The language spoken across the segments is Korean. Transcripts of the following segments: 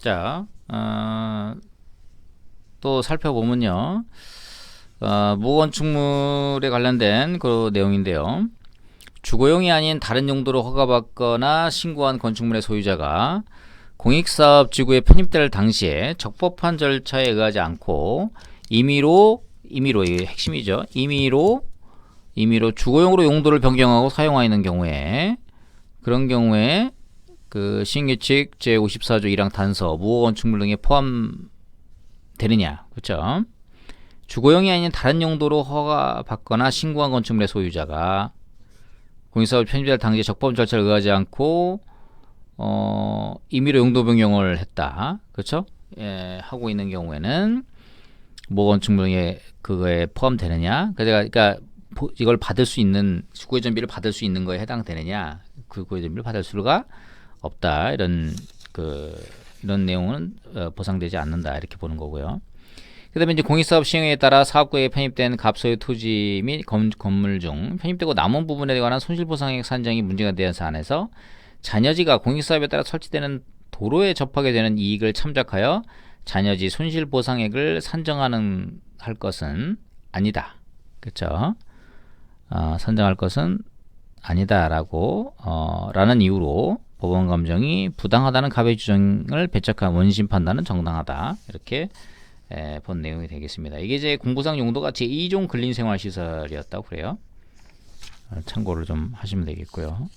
자, 또 살펴보면요. 무건축물에 관련된 그 내용인데요. 주거용이 아닌 다른 용도로 허가받거나 신고한 건축물의 소유자가 공익사업지구에 편입될 당시에 적법한 절차에 의하지 않고 임의로 이게 핵심이죠. 임의로 주거용으로 용도를 변경하고 사용하는 경우에, 그런 경우에 그 시행규칙 제54조 1항 단서 무건축물 등에 포함되느냐, 그렇죠? 주거용이 아닌 다른 용도로 허가받거나 신고한 건축물의 소유자가 공익사업 편입될 당시에 적법 절차를 의하지 않고 임의로 용도 변경을 했다, 그렇죠? 예, 하고 있는 경우에는 무건축물에 그거에 포함되느냐? 그러니까 이걸 받을 수 있는 주거의전비를 받을 수 있는 거에 해당되느냐? 그 주거의전비를 받을 수가 없다. 이런 내용은 보상되지 않는다. 이렇게 보는 거고요. 그다음에 이제 공익사업 시행에 따라 사업구역에 편입된 갑소유 토지 및 건물 중 편입되고 남은 부분에 관한 손실보상액 산정이 문제가 되는 사안에서 잔여지가 공익사업에 따라 설치되는 도로에 접하게 되는 이익을 참작하여 잔여지 손실보상액을 산정하는 할 것은 아니다. 그렇죠? 산정할 것은 아니다라고 라는 이유로 법원 감정이 부당하다는 갑의 주장을 배척한 원심 판단은 정당하다. 이렇게 본 내용이 되겠습니다. 이게 이제 공부상 용도가 제2종 근린생활시설이었다고 그래요. 참고를 좀 하시면 되겠고요.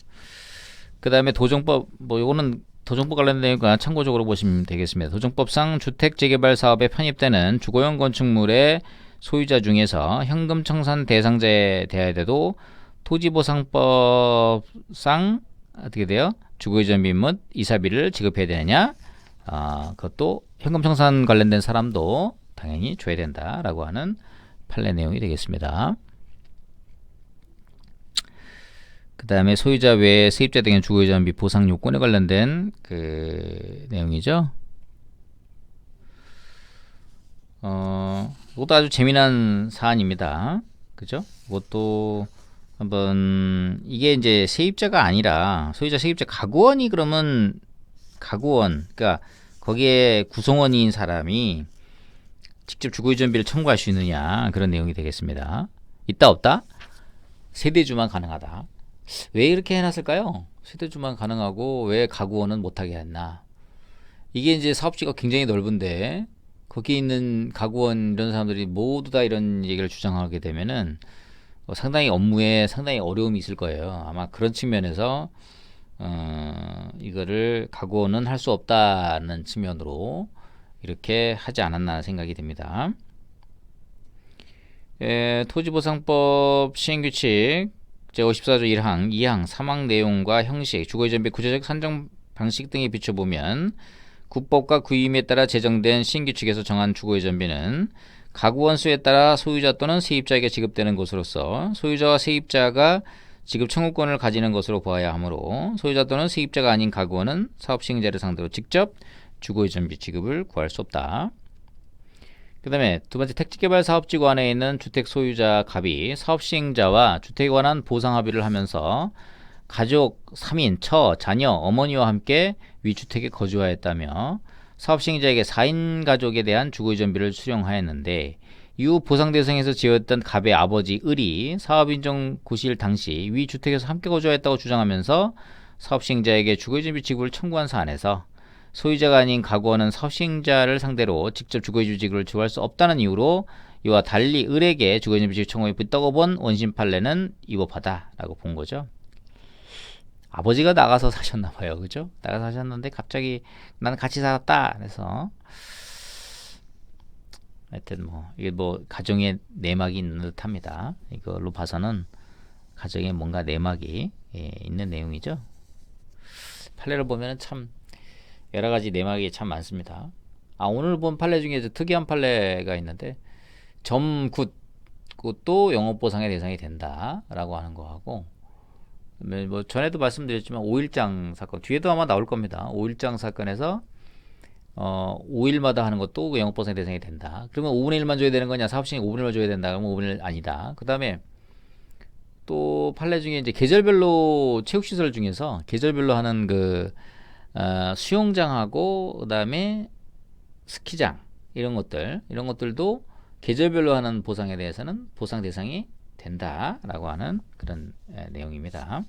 그 다음에 도정법, 요거는 도정법 관련된 내용과 참고적으로 보시면 되겠습니다. 도정법상 주택재개발 사업에 편입되는 주거용 건축물의 소유자 중에서 현금 청산 대상자에 대하여도 토지보상법상 어떻게 돼요? 주거의전비 및 이사비를 지급해야 되느냐? 그것도 현금 청산 관련된 사람도 당연히 줘야 된다라고 하는 판례 내용이 되겠습니다. 그 다음에 소유자 외에 세입자 등의 주거의전비 보상 요건에 관련된 그 내용이죠. 이것도 아주 재미난 사안입니다. 그죠? 이것도 한번, 이게 이제 세입자가 아니라 소유자 세입자 가구원이, 그러면 가구원, 그러니까 거기에 구성원인 사람이 직접 주거의전비를 청구할 수 있느냐, 그런 내용이 되겠습니다. 있다 없다? 세대주만 가능하다. 왜 이렇게 해놨을까요? 세대주만 가능하고 왜 가구원은 못하게 했나? 이게 이제 사업지가 굉장히 넓은데 거기 있는 가구원 이런 사람들이 모두 다 이런 얘기를 주장하게 되면은 상당히 업무에 상당히 어려움이 있을 거예요. 아마 그런 측면에서 이거를 가구원은 할 수 없다는 측면으로 이렇게 하지 않았나 생각이 듭니다. 토지보상법 시행규칙 제54조 1항, 2항, 3항 내용과 형식, 주거의전비 구체적 산정 방식 등에 비춰보면 국법과 구임에 따라 제정된 시행규칙에서 정한 주거의전비는 가구원 수에 따라 소유자 또는 세입자에게 지급되는 것으로서 소유자와 세입자가 지급 청구권을 가지는 것으로 보아야 하므로 소유자 또는 세입자가 아닌 가구원은 사업시행자를 상대로 직접 주거의전비 지급을 구할 수 없다. 그 다음에 두 번째, 택지개발 사업지구 안에 있는 주택 소유자 갑이 사업시행자와 주택에 관한 보상 합의를 하면서 가족 3인, 처, 자녀, 어머니와 함께 위주택에 거주하였다며 사업시행자에게 4인 가족에 대한 주거의전비를 수령하였는데 이후 보상 대상에서 지었던 갑의 아버지 을이 사업인정 구시일 당시 위 주택에서 함께 거주하였다고 주장하면서 사업시행자에게 주거의전비 지급을 청구한 사안에서 소유자가 아닌 가구원은 사업시행자를 상대로 직접 주거의전비 지급을 주할 수 없다는 이유로 이와 달리 을에게 주거의전비 지급 청구에 붙다고 본 원심 판례는 위법하다라고 본 거죠. 아버지가 나가서 사셨나봐요. 그죠? 나가서 사셨는데 갑자기 나는 같이 살았다. 그래서 하여튼 이게 가정의 내막이 있는 듯합니다. 이걸로 봐서는 가정에 뭔가 내막이 있는 내용이죠. 판례를 보면은 참 여러 가지 내막이 참 많습니다. 오늘 본 판례 중에 특이한 판례가 있는데 점굿 그것도 영업보상의 대상이 된다라고 하는 거하고, 전에도 말씀드렸지만 5일장 사건, 뒤에도 아마 나올 겁니다. 5일장 사건에서 5일마다 하는 것도 영업보상의 대상이 된다. 그러면 5분의 1만 줘야 되는 거냐, 사업시행 5분의 1만 줘야 된다. 그러면 5분의 1 아니다. 그 다음에 또 판례 중에 이제 계절별로 체육시설 중에서 계절별로 하는 수영장하고 그다음에 스키장 이런 것들도 계절별로 하는 보상에 대해서는 보상 대상이 된다라고 하는 그런 내용입니다.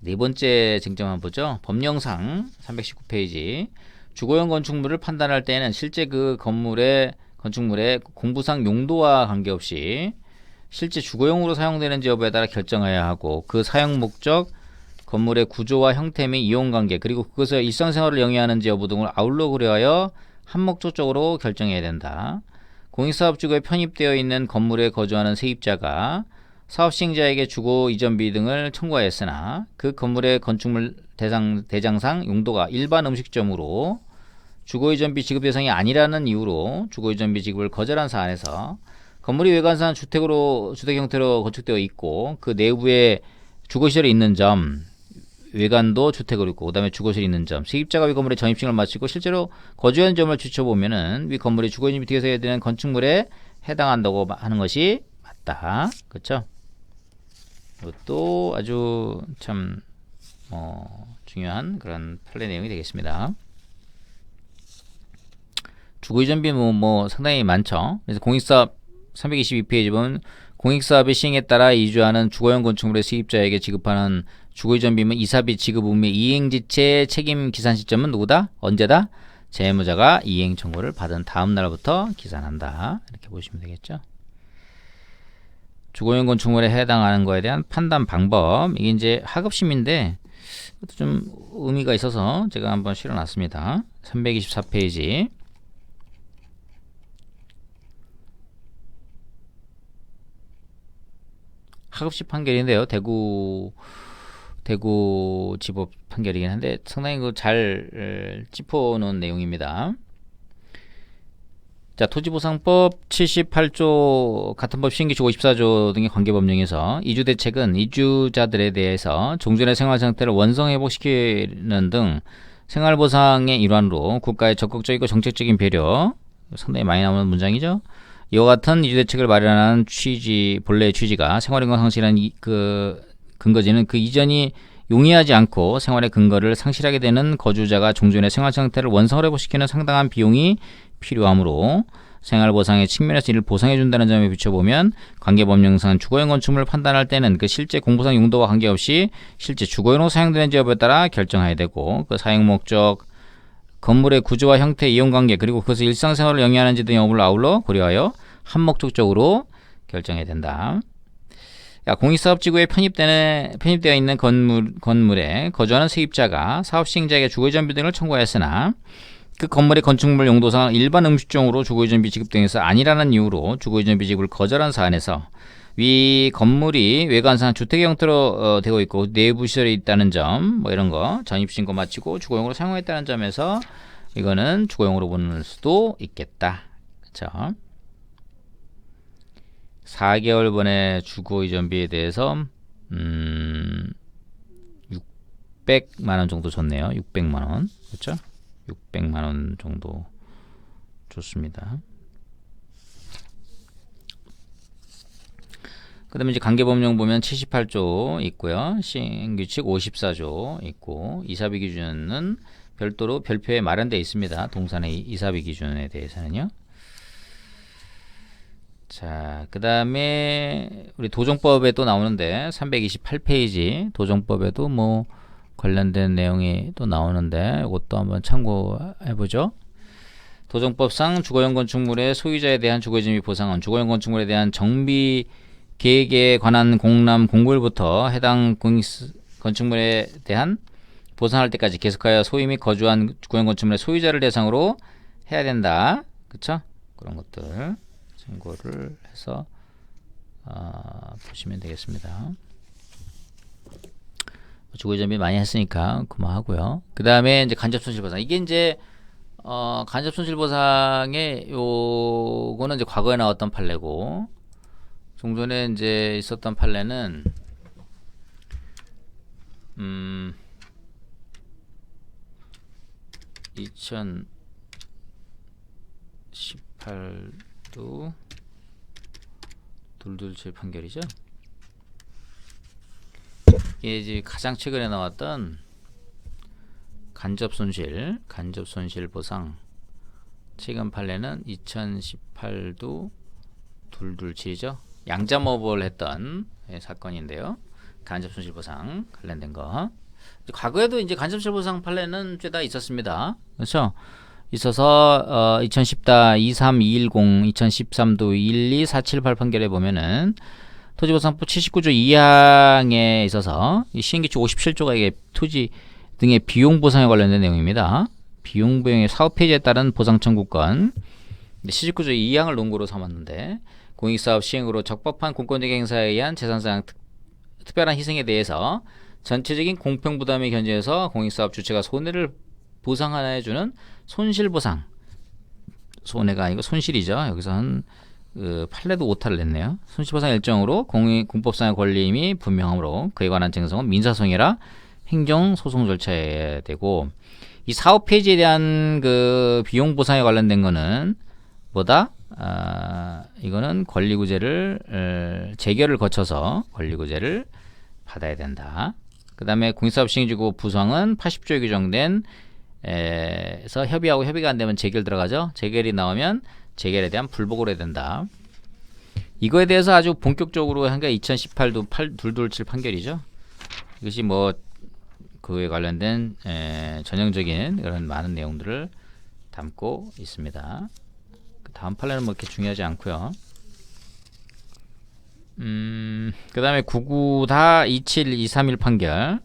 네 번째 쟁점 한번 보죠. 법령상 319페이지. 주거용 건축물을 판단할 때는 실제 그 건축물의 공부상 용도와 관계없이 실제 주거용으로 사용되는지 여부에 따라 결정해야 하고, 그 사용 목적, 건물의 구조와 형태 및 이용관계, 그리고 그것을 일상생활을 영위하는지 여부 등을 아울러 고려하여 한목적으로 결정해야 된다. 공익사업주거에 편입되어 있는 건물에 거주하는 세입자가 사업시행자에게 주거 이전비 등을 청구하였으나 그 건물의 건축물 대장상 용도가 일반 음식점으로 주거 이전비 지급 대상이 아니라는 이유로 주거 이전비 지급을 거절한 사안에서 건물이 외관상 주택 형태로 건축되어 있고 그 내부에 주거시설이 있는 점, 외관도 주택으로 있고 그다음에 주거실이 있는 점, 세입자가 위 건물에 전입식을 마치고 실제로 거주한 점을 지켜보면은 위 건물이 주거 이전비 뒤에서 해야 되는 건축물에 해당한다고 하는 것이 맞다. 그렇죠? 이것도 아주 참 중요한 그런 판례 내용이 되겠습니다. 주거 이전비 상당히 많죠. 그래서 공익사업 322페이지 보면 공익사업의 시행에 따라 이주하는 주거용 건축물의 세입자에게 지급하는 주거이전비면 이사비 지급 의무 이행지체 책임 기산 시점은 누구다? 언제다? 재무자가 이행 청구를 받은 다음 날부터 기산한다. 이렇게 보시면 되겠죠. 주거용 건축물에 해당하는 거에 대한 판단 방법, 이게 이제 하급심인데 좀 의미가 있어서 제가 한번 실어놨습니다. 324페이지. 하급식 판결인데요. 대구 지법 판결이긴 한데 상당히 잘 짚어놓은 내용입니다. 자, 토지보상법 78조 같은 법 시행규칙 54조 등의 관계법령에서 이주대책은 이주자들에 대해서 종전의 생활상태를 원성회복시키는 등 생활보상의 일환으로 국가의 적극적이고 정책적인 배려, 상당히 많이 나오는 문장이죠. 이와 같은 이주대책을 마련하는 본래의 취지가 생활인권 상실한 그 근거지는 그 이전이 용이하지 않고 생활의 근거를 상실하게 되는 거주자가 종전의 생활 상태를 원성을 회복시키는 상당한 비용이 필요하므로 생활보상의 측면에서 이를 보상해준다는 점에 비춰보면 관계법령상 주거용 건축물을 판단할 때는 그 실제 공부상 용도와 관계없이 실제 주거용으로 사용되는지 여부에 따라 결정해야 되고, 그 사용 목적, 건물의 구조와 형태, 이용관계, 그리고 그것을 일상생활을 영위하는지 등 여부를 아울러 고려하여 한목적으로 결정해야 된다. 공익사업지구에 편입되어 있는 건물에 거주하는 세입자가 사업시행자에게 주거이전비 등을 청구하였으나 그 건물의 건축물 용도상 일반 음식점으로 주거이전비 지급 등에서 아니라는 이유로 주거이전비 지급을 거절한 사안에서 위 건물이 외관상 주택의 형태로 되어 있고 내부 시설이 있다는 점, 이런 거 전입신고 마치고 주거용으로 사용했다는 점에서 이거는 주거용으로 보는 수도 있겠다. 그렇죠? 4개월번의 주거이전비에 대해서 600만원 정도 줬네요. 600만원. 그렇죠? 600만원 정도 줬습니다. 그 다음에 이제 관계법령 보면 78조 있고요. 시행규칙 54조 있고, 이사비 기준은 별도로 별표에 마련되어 있습니다. 동산의 이사비 기준에 대해서는요. 자, 그 다음에 우리 도정법에 또 나오는데 328페이지 도정법에도 관련된 내용이 또 나오는데 이것도 한번 참고해보죠. 도정법상 주거용 건축물의 소유자에 대한 주거이전비 보상은 주거용 건축물에 대한 정비 계획에 관한 공람 공고일부터 해당 건축물에 대한 보상할 때까지 계속하여 소유 및 거주한 주거용 건축물의 소유자를 대상으로 해야 된다. 그쵸? 그런 것들 참고를 해서 보시면 되겠습니다. 주거이전비 많이 했으니까 그만하고요. 그 다음에 이제 간접손실보상. 이게 이제 간접손실보상의 요거는 이제 과거에 나왔던 판례고, 종전에 이제 있었던 판례는 2018도 둘둘칠 판결이죠. 이게 이제 가장 최근에 나왔던 간접 손실 보상 최근 판례는 2018도 227이죠. 양자모업을 했던 사건인데요. 간접 손실 보상 관련된 거. 과거에도 이제 간접 손실 보상 판례는 죄다 있었습니다. 그렇죠? 있어서 2010다 23210, 2013도 12478 판결에 보면은 토지보상법 79조 2항에 있어서 시행규칙 57조가 이게 토지 등의 비용 보상에 관련된 내용입니다. 비용 부용의 사업 폐지에 따른 보상 청구권. 79조 2항을 논구로 삼았는데 공익사업 시행으로 적법한 공권적 행사에 의한 재산상 특별한 희생에 대해서 전체적인 공평 부담의 견제에서 공익사업 주체가 손해를 보상하여주는 손실보상. 손해가 아니고 손실이죠. 여기서는 판례도 오타를 냈네요. 손실보상 일정으로 공법상의 권리임이 분명하므로 그에 관한 쟁성은 민사소송이라 행정소송 절차에 되고, 이 사업 폐지에 대한 그 비용 보상에 관련된 거는 뭐다? 이거는 권리구제를 재결을 거쳐서 권리구제를 받아야 된다. 그 다음에 공익사업시행지구 부상은 80조에 규정된 에서 협의하고 협의가 안 되면 재결 들어가죠. 재결이 나오면 재결에 대한 불복을 해야 된다. 이거에 대해서 아주 본격적으로 한 게 2018도 227 판결이죠. 이것이 뭐 그에 관련된 전형적인 이런 많은 내용들을 담고 있습니다. 그 다음 판례는 뭐 이렇게 중요하지 않고요. 그 다음에 99다 27231 판결.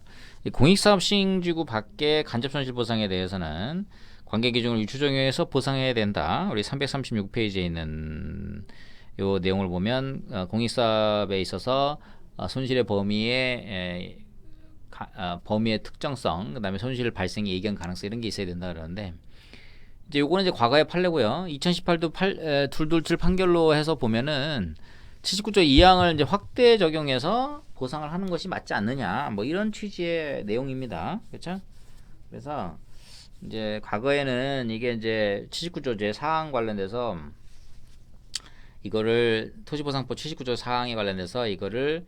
공익사업 시행지구 밖의 간접손실보상에 대해서는 관계기준을 유추적용해서 보상해야 된다. 우리 336페이지에 있는 요 내용을 보면 공익사업에 있어서 손실의 범위의 특정성, 그 다음에 손실 발생의 예견 가능성 이런 게 있어야 된다 그러는데, 이제 요거는 이제 과거의 판례고요. 2018도 227 판결로 해서 보면은 79조 2항을 이제 확대 적용해서 보상을 하는 것이 맞지 않느냐, 뭐 이런 취지의 내용입니다. 그렇죠? 그래서 이제 과거에는 이게 이제 79조 제 4항 관련돼서 이거를 토지보상법 79조 4항에 관련돼서 이거를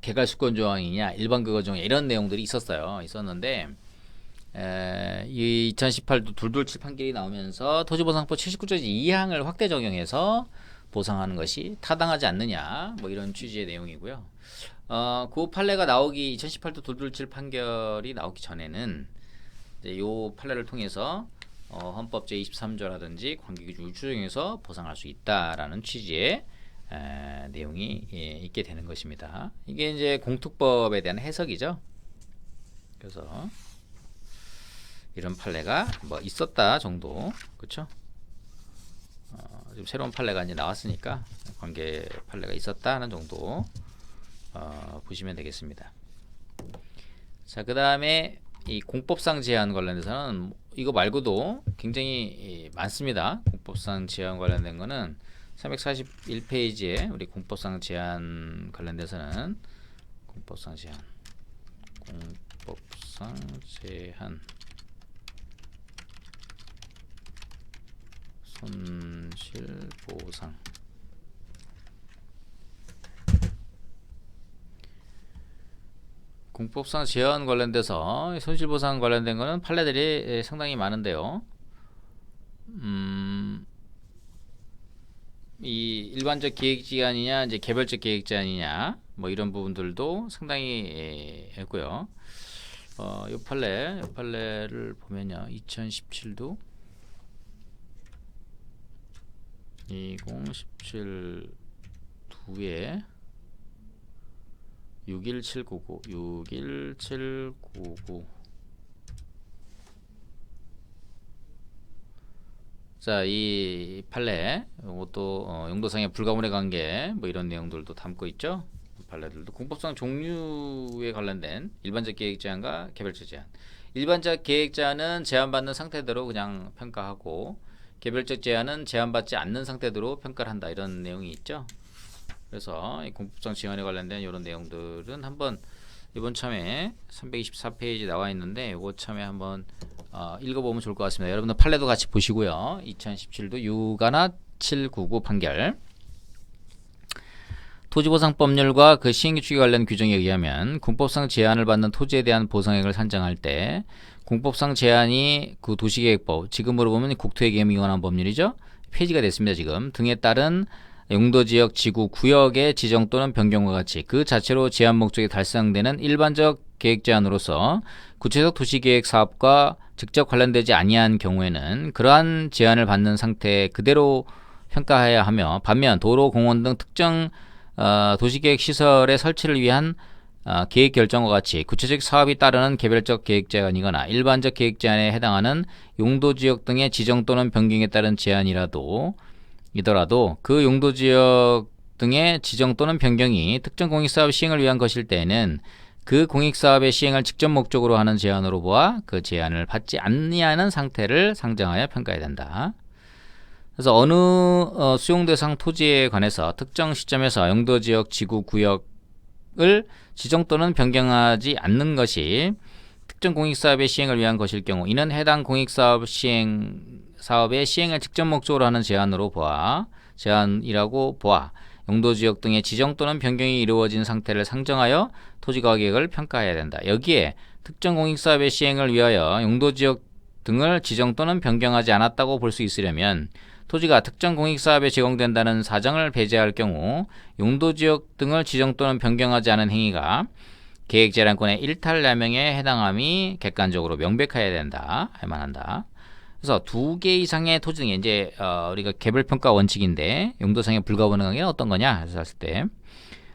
개괄수권 조항이냐 일반 그거 조항 이런 내용들이 있었는데 이 2018도 227 판결이 나오면서 토지보상법 79조 2항을 확대 적용해서 보상하는 것이 타당하지 않느냐, 뭐 이런 취지의 내용이고요. 그 판례가 나오기 2018도 227 판결이 나오기 전에는 이제 요 판례를 통해서 헌법 제23조라든지 관계기준 유추정에서 보상할 수 있다라는 취지의 내용이 있게 되는 것입니다. 이게 이제 공특법에 대한 해석이죠. 그래서 이런 판례가 뭐 있었다 정도, 그렇죠? 지금 새로운 판례가 이제 나왔으니까 관계 판례가 있었다는 정도 보시면 되겠습니다. 자, 그 다음에 이 공법상 제한 관련해서는 이거 말고도 굉장히 많습니다. 공법상 제한 관련된 거는 341페이지에 우리 공법상 제한 관련돼서는 공법상 제한 손실보상 공법상 제한 관련돼서 손실보상 관련된 거는 판례들이 상당히 많은데요. 이 일반적 계획제한이냐 이제 개별적 계획제한이냐 뭐 이런 부분들도 상당히 했고요. 요 판례를 보면요, 2017도 2017 2에 61799 자, 이 판례 이것도 용도상의 불가분의 관계 뭐 이런 내용들도 담고 있죠. 판례들도 공법상 종류에 관련된 일반적 계획 제한과 개별적 제한. 일반적 계획 제한은 제한받는 상태대로 그냥 평가하고, 개별적 제한은 제한받지 않는 상태대로 평가를 한다, 이런 내용이 있죠. 그래서 이 공법상 제한에 관련된 이런 내용들은 한번 이번 참에 324페이지 나와 있는데 이거 참에 한번 읽어보면 좋을 것 같습니다. 여러분들 판례도 같이 보시고요. 2017도 6-799 판결. 토지보상법률과 그 시행규칙에 관련 규정에 의하면 군법상 제한을 받는 토지에 대한 보상액을 산정할 때 군법상 제한이 그 도시계획법, 지금으로 보면 국토의계획에 위반한 법률이죠. 폐지가 됐습니다. 지금 등에 따른 용도지역, 지구, 구역의 지정 또는 변경과 같이 그 자체로 제한 목적이 달성되는 일반적 계획 제한으로서 구체적 도시계획 사업과 직접 관련되지 아니한 경우에는 그러한 제한을 받는 상태 그대로 평가해야 하며, 반면 도로, 공원 등 특정 도시계획 시설의 설치를 위한 계획 결정과 같이 구체적 사업이 따르는 개별적 계획 제한이거나 일반적 계획 제한에 해당하는 용도지역 등의 지정 또는 변경에 따른 제한이라도 그 용도지역 등의 지정 또는 변경이 특정 공익사업 시행을 위한 것일 때에는 그 공익사업의 시행을 직접 목적으로 하는 제한으로 보아 그 제한을 받지 않냐는 상태를 상정하여 평가해야 된다. 그래서 어느 수용대상 토지에 관해서 특정 시점에서 용도지역, 지구, 구역을 지정 또는 변경하지 않는 것이 특정 공익사업의 시행을 위한 것일 경우 이는 해당 공익사업의 시행을 직접 목적으로 하는 제한이라고 보아 용도지역 등의 지정 또는 변경이 이루어진 상태를 상정하여 토지가격을 평가해야 된다. 여기에 특정 공익사업의 시행을 위하여 용도지역 등을 지정 또는 변경하지 않았다고 볼 수 있으려면 토지가 특정 공익사업에 제공된다는 사정을 배제할 경우 용도지역 등을 지정 또는 변경하지 않은 행위가 계획제한권의 일탈남용에 해당함이 객관적으로 명백해야 된다. 할만한다. 그래서 2개 이상의 토지 등에 이제 우리가 개별평가 원칙인데 용도상의 불가분행한 게 어떤 거냐 해서 했을 때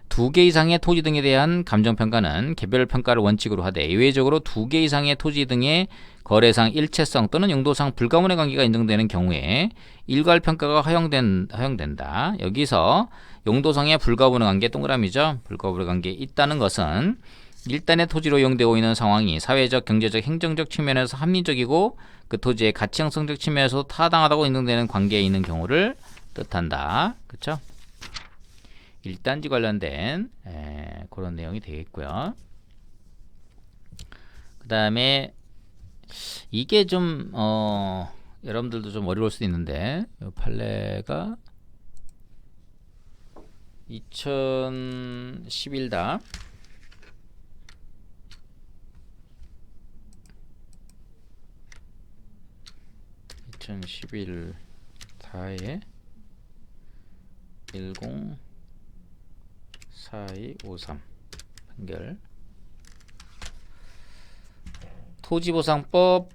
2개 이상의 토지 등에 대한 감정평가는 개별평가를 원칙으로 하되 예외적으로 2개 이상의 토지 등의 거래상 일체성 또는 용도상 불가분의 관계가 인정되는 경우에 일괄평가가 허용된다. 여기서 용도상의 불가분의 관계 동그라미죠. 불가분의 관계 있다는 것은 일단의 토지로 이용되고 있는 상황이 사회적, 경제적, 행정적 측면에서 합리적이고 그 토지의 가치 형성적 측면에서 타당하다고 인정되는 관계에 있는 경우를 뜻한다. 그렇죠? 일단지 관련된 그런 내용이 되겠고요. 그 다음에 이게 좀 여러분들도 좀 어려울 수도 있는데 이 판례가 2011다. 2011 4에 104253 판결. 토지보상법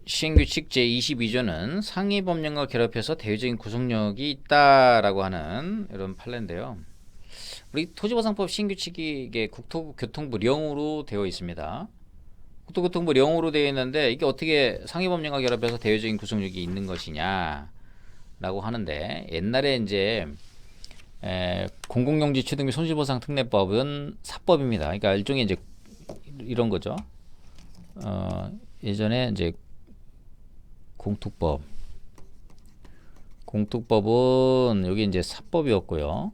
시행규칙 제22조는 상위 법령과 결합해서 대외적인 구속력이 있다라고 하는 이런 판례인데요. 우리 토지보상법 시행규칙이 이게 국토교통부령으로 되어 있습니다. 국토교통부 령으로 되어 있는데 이게 어떻게 상위 법령과 결합해서 대외적인 구속력이 있는 것이냐라고 하는데, 옛날에 이제 공공용지 취득 및 손실보상 특례법은 사법입니다. 그러니까 일종의 이제 이런 거죠. 예전에 이제 공특법은 여기 이제 사법이었고요.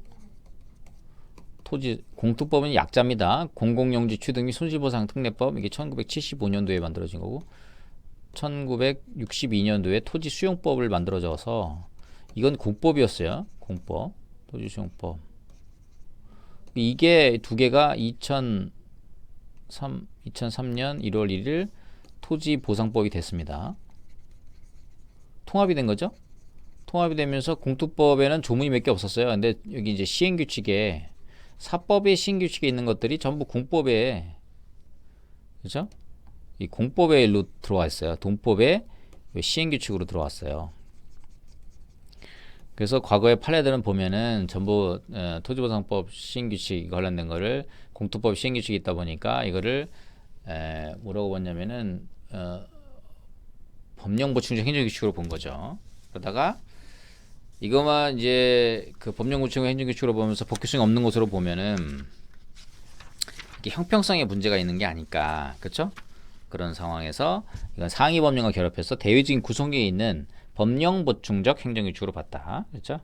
공특법은 약자입니다. 공공용지 취득 및 손실보상 특례법, 이게 1975년도에 만들어진 거고 1962년도에 토지수용법을 만들어져서 이건 공법이었어요. 공법, 토지수용법. 이게 두 개가 2003년 1월 1일 토지보상법이 됐습니다. 통합이 된 거죠. 통합이 되면서 공특법에는 조문이 몇 개 없었어요. 근데 여기 이제 시행규칙에 사법의 시행규칙에 있는 것들이 전부 공법에, 그죠? 이 공법에 일로 들어와 있어요. 동법의 시행규칙으로 들어왔어요. 그래서 과거의 판례들은 보면은 전부 토지보상법 시행규칙 관련된 거를 공특법 시행규칙이 있다 보니까 이거를 뭐라고 봤냐면은 법령보충적 행정규칙으로 본 거죠. 그러다가 이거만 이제 그 법령보충적 행정규칙으로 보면서 법규성이 없는 것으로 보면은 이게 형평성에 문제가 있는 게 아닐까, 그렇죠? 그런 상황에서 이건 상위 법령과 결합해서 대외적인 구성력이 있는 법령보충적 행정규칙으로 봤다, 그렇죠?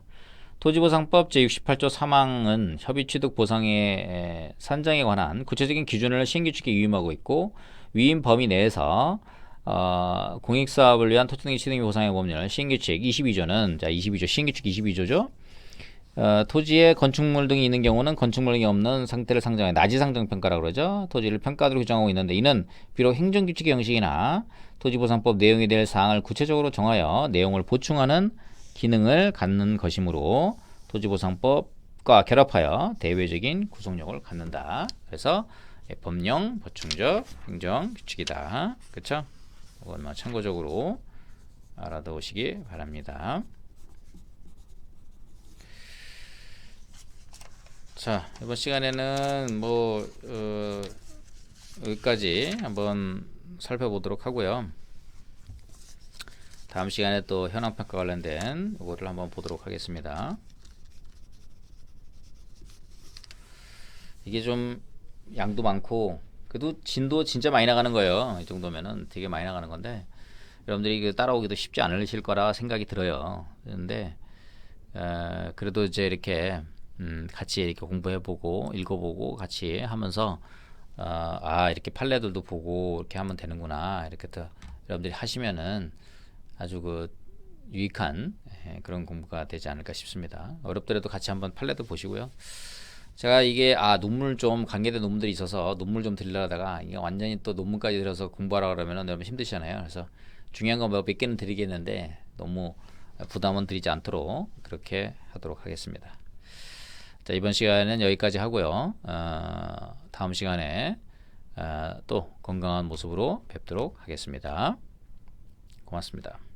토지보상법 제68조 3항은 협의취득 보상의 산정에 관한 구체적인 기준을 시행규칙에 위임하고 있고, 위임 범위 내에서 공익사업을 위한 토지 등의 취득 및 보상의 법률 시행규칙 22조는 22조 시행규칙 22조죠. 토지에 건축물 등이 있는 경우는 건축물 등이 없는 상태를 상정해 나지 상정 평가라고 그러죠. 토지를 평가도로 규정하고 있는데 이는 비록 행정규칙의 형식이나 토지보상법 내용이 될 사항을 구체적으로 정하여 내용을 보충하는 기능을 갖는 것이므로 토지보상법과 결합하여 대외적인 구속력을 갖는다. 그래서 법령, 보충적, 행정규칙이다. 그렇죠? 이건 참고적으로 알아두시기 바랍니다. 자, 이번 시간에는 여기까지 한번 살펴보도록 하고요. 다음 시간에 또 현황평가 관련된 이거를 한번 보도록 하겠습니다. 이게 좀 양도 많고 그래도 진도 진짜 많이 나가는 거예요. 이 정도면은 되게 많이 나가는 건데 여러분들이 따라오기도 쉽지 않으실 거라 생각이 들어요. 그런데 그래도 이제 이렇게 같이 이렇게 공부해보고 읽어보고 같이 하면서 이렇게 판례들도 보고 이렇게 하면 되는구나 이렇게 또 여러분들이 하시면은 아주 유익한 그런 공부가 되지 않을까 싶습니다. 어렵더라도 같이 한번 판례도 보시고요. 제가 이게 논문 좀 관계된 논문들이 있어서 논문 좀 들려다가 이게 완전히 또 논문까지 들어서 공부하라 그러면 여러분 힘드시잖아요. 그래서 중요한 건 몇 개는 드리겠는데 너무 부담은 드리지 않도록 그렇게 하도록 하겠습니다. 자, 이번 시간은 여기까지 하고요. 다음 시간에 또 건강한 모습으로 뵙도록 하겠습니다. 고맙습니다.